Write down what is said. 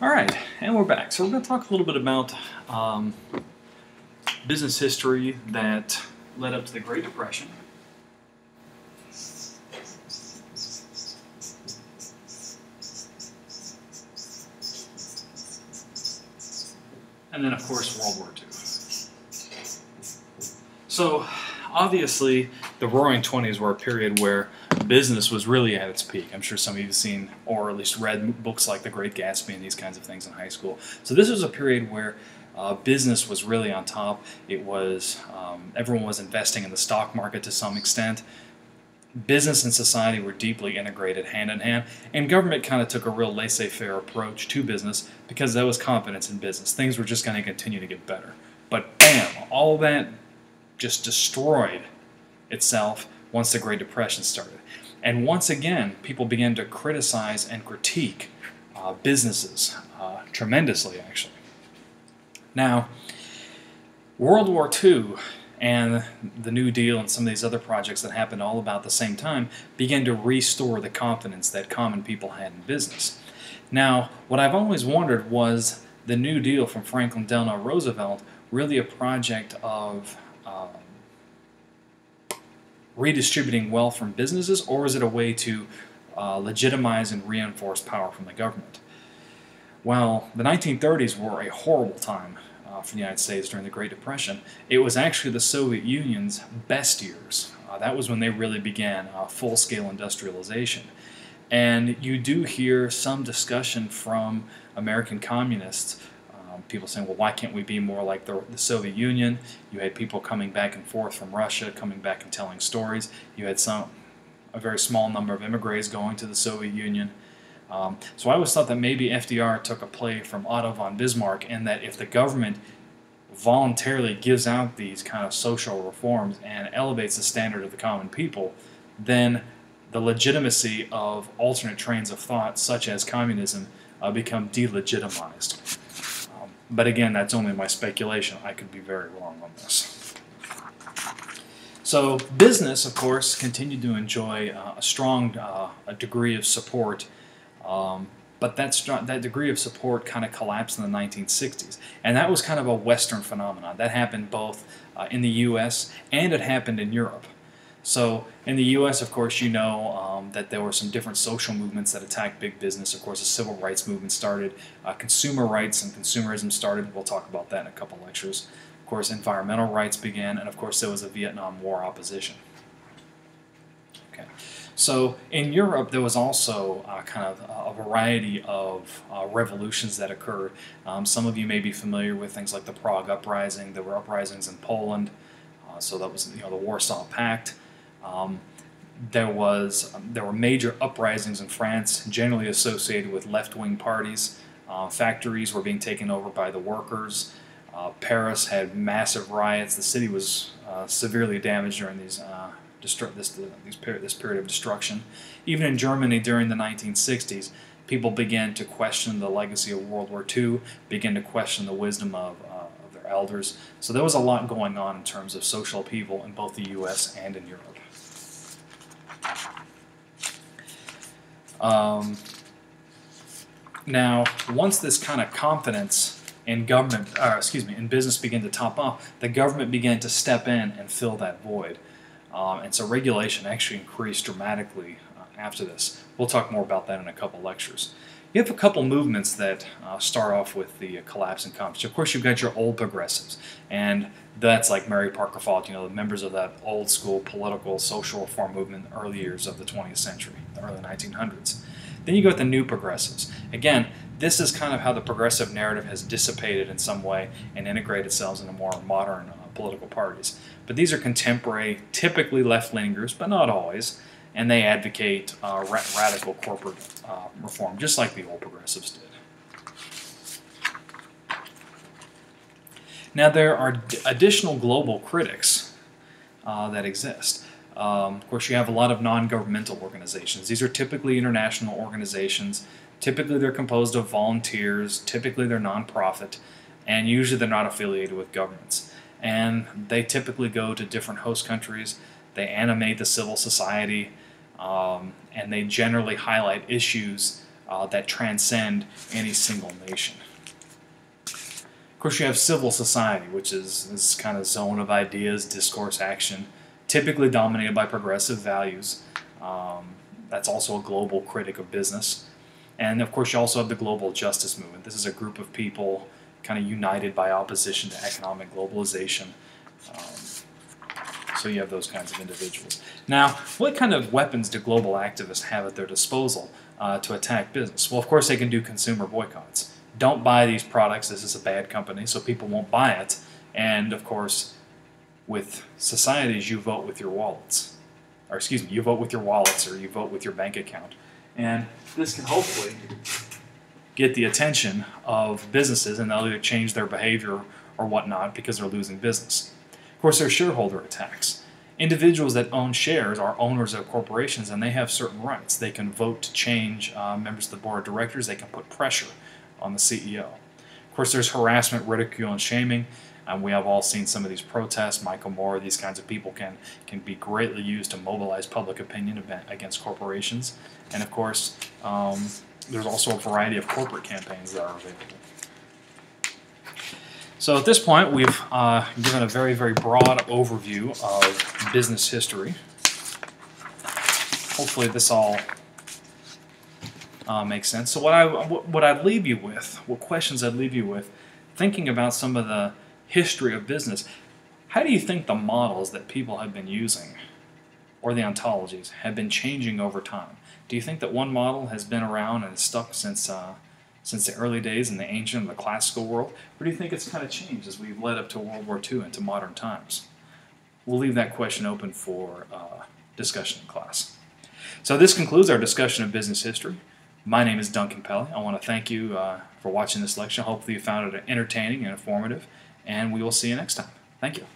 All right, and we're back. So we're going to talk a little bit about business history that led up to the Great Depression. And then, of course, World War II. So, obviously, the Roaring '20s were a period where business was really at its peak. I'm sure some of you have seen or at least read books like The Great Gatsby and these kinds of things in high school. So this was a period where business was really on top. It was everyone was investing in the stock market to some extent. Business and society were deeply integrated hand in hand, and government kind of took a real laissez-faire approach to business because there was confidence in business. Things were just going to continue to get better. But bam, all that just destroyed itself once the Great Depression started. And once again, people began to criticize and critique businesses tremendously, actually. Now, World War II and the New Deal and some of these other projects that happened all about the same time began to restore the confidence that common people had in business. Now, what I've always wondered, was the New Deal from Franklin Delano Roosevelt really a project of redistributing wealth from businesses, or is it a way to legitimize and reinforce power from the government? Well, the 1930s were a horrible time for the United States during the Great Depression. It was actually the Soviet Union's best years. That was when they really began full-scale industrialization. And you do hear some discussion from American communists, people saying, well, why can't we be more like the Soviet Union? You had people coming back and forth from Russia, coming back and telling stories. You had a very small number of immigrants going to the Soviet Union. So I always thought that maybe FDR took a play from Otto von Bismarck, in that if the government voluntarily gives out these kind of social reforms and elevates the standard of the common people, then the legitimacy of alternate trains of thought, such as communism, become delegitimized. But again, that's only my speculation. I could be very wrong on this. So business, of course, continued to enjoy a strong degree of support, but that degree of support kind of collapsed in the 1960s. And that was kind of a Western phenomenon. That happened both in the U.S. and it happened in Europe. So in the U.S., of course, you know that there were some different social movements that attacked big business. Of course, the civil rights movement started. Consumer rights and consumerism started. We'll talk about that in a couple lectures. Of course, environmental rights began, and of course, there was a Vietnam War opposition. Okay. So in Europe, there was also kind of a variety of revolutions that occurred. Some of you may be familiar with things like the Prague Uprising. There were uprisings in Poland. So that was, the Warsaw Pact. There were major uprisings in France, generally associated with left-wing parties. Factories were being taken over by the workers. Paris had massive riots. The city was severely damaged during this period of destruction. Even in Germany during the 1960s, people began to question the legacy of World War II, began to question the wisdom of their elders. So there was a lot going on in terms of social upheaval in both the U.S. and in Europe. Now, once this kind of confidence in in business began to top off, the government began to step in and fill that void. And so regulation actually increased dramatically after this. We'll talk more about that in a couple lectures. You have a couple movements that start off with the collapse in confidence. Of course, you've got your old progressives, and that's like Mary Parker Falk, the members of that old school political social reform movement in the early years of the 20th century, the early 1900s. Then you go with the new progressives. Again, this is kind of how the progressive narrative has dissipated in some way and integrated itself into more modern political parties. But these are contemporary, typically left-leaning groups, but not always, and they advocate radical corporate reform, just like the old progressives did. Now, there are additional global critics that exist. Of course, you have a lot of non-governmental organizations. These are typically international organizations. Typically, they're composed of volunteers. Typically, they're non-profit, and usually they're not affiliated with governments. And they typically go to different host countries. They animate the civil society, and they generally highlight issues that transcend any single nation. Of course, you have civil society, which is this kind of zone of ideas, discourse, action, typically dominated by progressive values. That's also a global critic of business. And of course, you also have the global justice movement. This is a group of people kind of united by opposition to economic globalization. So you have those kinds of individuals. Now, what kind of weapons do global activists have at their disposal to attack business? Well, of course, they can do consumer boycotts. Don't buy these products. This is a bad company, so people won't buy it. And of course, with societies, you vote with your wallets. Or excuse me, you vote with your wallets or you vote with your bank account. And this can hopefully get the attention of businesses, and they'll either change their behavior or whatnot because they're losing business. Of course, there are shareholder attacks. Individuals that own shares are owners of corporations, and they have certain rights. They can vote to change members of the board of directors. They can put pressure on the CEO. Of course, there's harassment, ridicule, and shaming. We have all seen some of these protests. Michael Moore, these kinds of people can be greatly used to mobilize public opinion against corporations. And of course, there's also a variety of corporate campaigns that are available. So at this point, we've given a very, very broad overview of business history. Hopefully this all makes sense. So what I'd leave you with, what questions I'd leave you with, thinking about some of the history of business, how do you think the models that people have been using, or the ontologies, have been changing over time? Do you think that one model has been around and stuck since the early days in the ancient and the classical world, or do you think it's kind of changed as we've led up to World War II and to modern times? We'll leave that question open for discussion in class. So this concludes our discussion of business history. My name is Duncan Pelly. I want to thank you for watching this lecture. Hopefully you found it entertaining and informative, and we will see you next time. Thank you.